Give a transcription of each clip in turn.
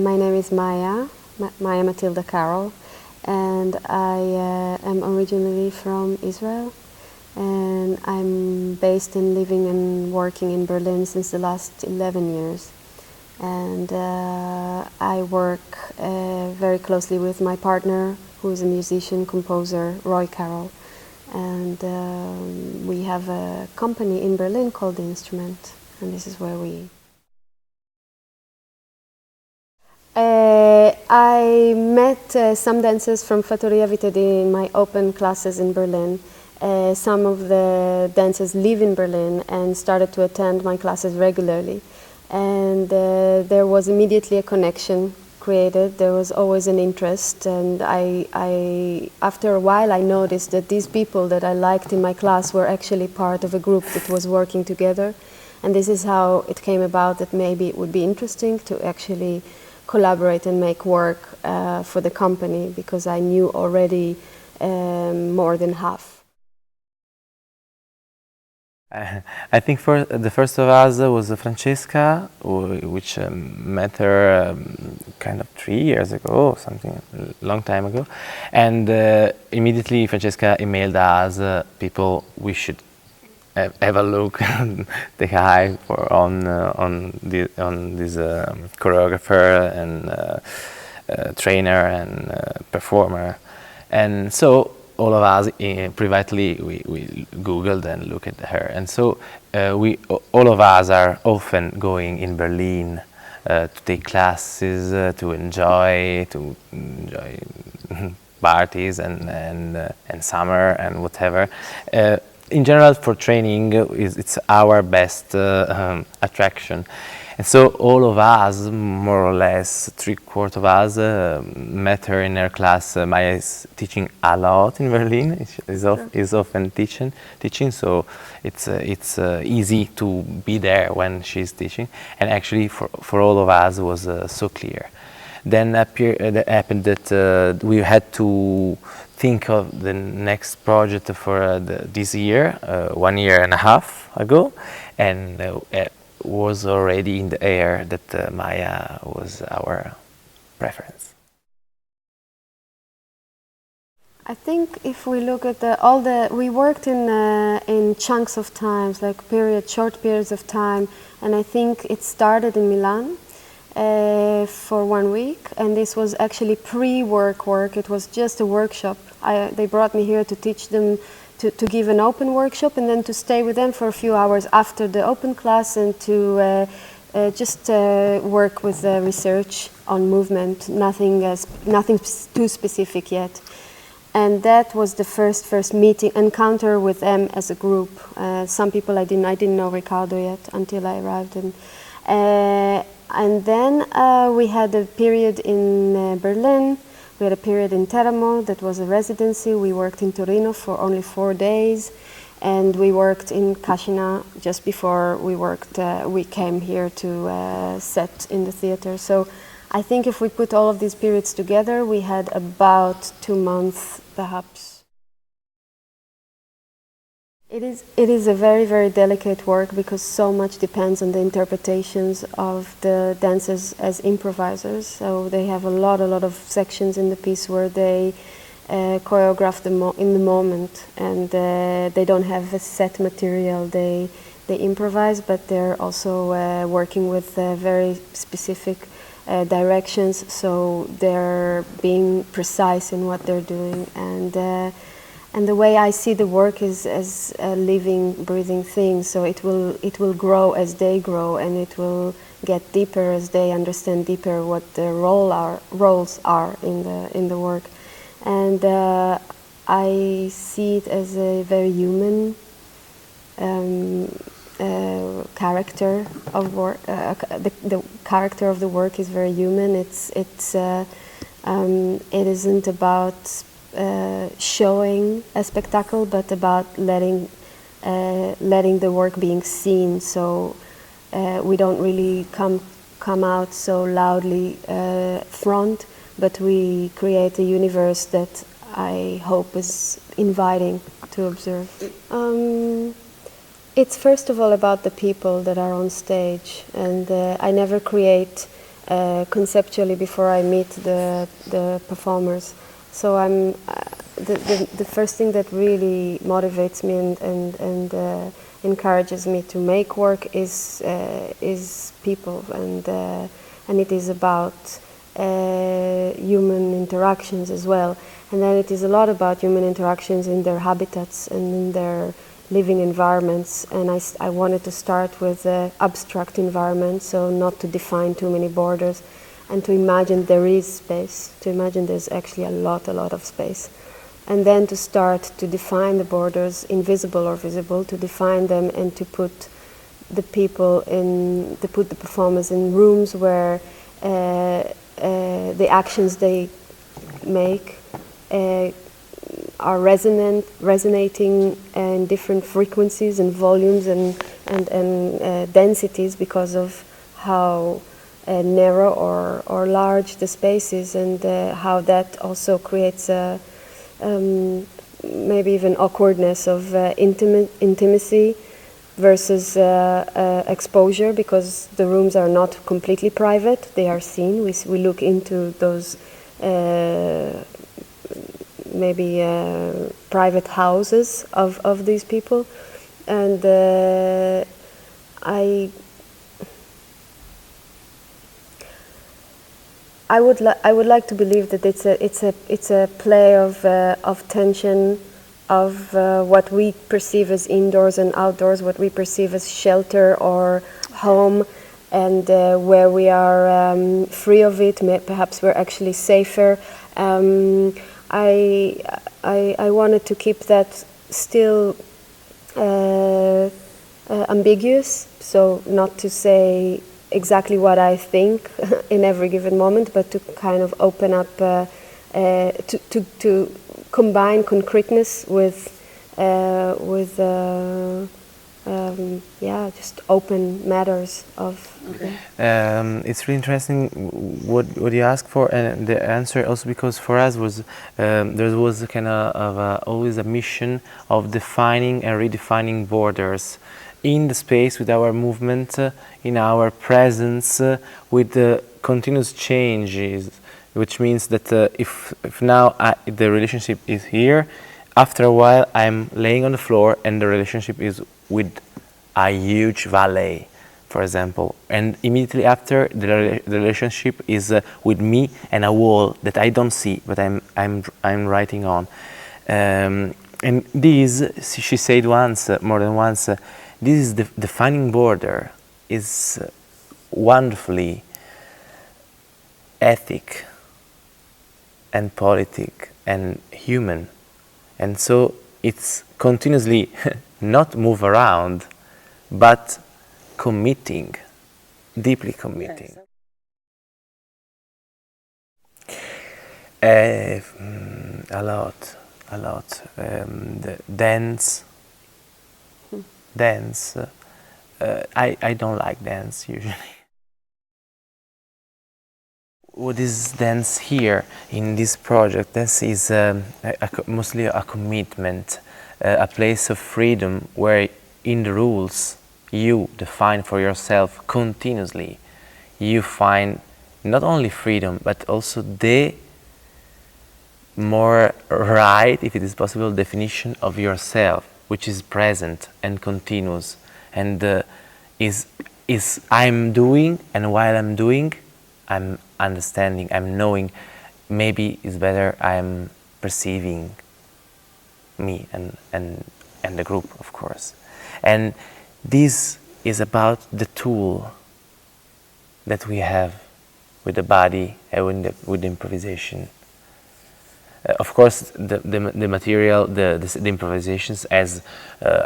My name is Maya Matilda Carroll, and I am originally from Israel, and I'm based and living and working in Berlin since the last 11 years. And I work very closely with my partner, who is a musician, composer, Roy Carroll. And we have a company in Berlin called The Instrument, and this is where we... I met some dancers from Fattoria Vittadini in my open classes in Berlin. Some of the dancers live in Berlin and started to attend my classes regularly. And there was immediately a connection created. There was always an interest, and after a while I noticed that these people that I liked in my class were actually part of a group that was working together. And this is how it came about that maybe it would be interesting to actually collaborate and make work for the company, because I knew already more than half. I think the first of us was Francesca, which met her kind of 3 years ago, something, a long time ago. And immediately Francesca emailed us, people, we should have a look, the eye on this choreographer and trainer and performer. And so all of us privately we Googled and looked at her, and so all of us are often going in Berlin to take classes, to enjoy parties and summer and whatever. In general, for training, it's our best attraction. And so all of us, more or less, 3/4 of us, met her in her class. Maya is teaching a lot in Berlin. Is often teaching, so it's easy to be there when she's teaching. And actually, for all of us, was so clear. Then it happened that we had to think of the next project for this year, 1 year and a half ago, and was already in the air that Maya was our preference. I think if we look at we worked in chunks of times, like short periods of time, and I think it started in Milan for 1 week, and this was actually pre-work. It was just a workshop. They brought me here to teach them, to give an open workshop, and then to stay with them for a few hours after the open class, and to just work with research on movement, nothing too specific yet. And that was the first encounter with them as a group. Some people I didn't know Riccardo yet until I arrived. And then we had a period in Berlin. We had a period in Teatro that was a residency. We worked in Torino for only 4 days, and we worked in Cascina just before we came here to set in the theater. So I think if we put all of these periods together, we had about 2 months, perhaps. It is a very, very delicate work, because so much depends on the interpretations of the dancers as improvisers. So they have a lot of sections in the piece where they choreograph in the moment, and they don't have a set material. They improvise, but they're also working with very specific directions. So they're being precise in what they're doing, and the way I see the work is as a living, breathing thing. So it will grow as they grow, and it will get deeper as they understand deeper what their roles are in the work. And I see it as a very human character of work. The character of the work is very human. It isn't about showing a spectacle, but about letting the work being seen. So we don't really come out so loudly front, but we create a universe that I hope is inviting to observe. It's first of all about the people that are on stage, and I never create conceptually before I meet the performers. So the first thing that really motivates me and encourages me to make work is people, and it is about human interactions as well. And then it is a lot about human interactions in their habitats and in their living environments. And I wanted to start with abstract environments, so not to define too many borders, and to imagine there is space, to imagine there's actually a lot of space. And then to start to define the borders, invisible or visible, to define them and to put the people in, to put the performers in rooms where the actions they make are resonating in different frequencies and volumes and densities because of how narrow or large the space is, and how that also creates a maybe even awkwardness of intimacy versus exposure, because the rooms are not completely private, they are seen. We look into those maybe private houses of these people, and I would like to believe that it's a play of tension, of what we perceive as indoors and outdoors, what we perceive as shelter or home, and where we are free of it. Perhaps we're actually safer. I wanted to keep that still ambiguous, so not to say exactly what I think in every given moment, but to kind of open up, to combine concreteness with just open matters of. It's really interesting what you asked for, and the answer also, because for us was there was a kind of always a mission of defining and redefining borders in the space, with our movement, in our presence, with the continuous changes, which means that if now the relationship is here, after a while I'm laying on the floor and the relationship is with a huge valley, for example, and immediately after the relationship is with me and a wall that I don't see, but I'm writing on. And this, she said once, more than once, this is the defining border is wonderfully ethic and politic and human, and so it's continuously not move around, but committing, deeply committing. A lot. The dance. I don't like dance usually. What is dance here in this project? Dance is mostly a commitment, a place of freedom where in the rules you define for yourself continuously. You find not only freedom, but also the more right, if it is possible, definition of yourself, which is present and continuous, and is I'm doing, and while I'm doing, I'm understanding, I'm knowing, maybe it's better I'm perceiving me and the group, of course. And this is about the tool that we have with the body and with the improvisation. Of course, the material, the improvisations as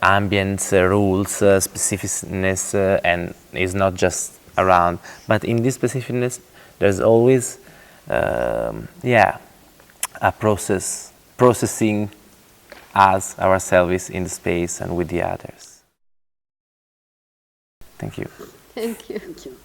ambient rules, specificness, and is not just around. But in this specificness, there's always, a processing us, ourselves in the space and with the others. Thank you. Thank you.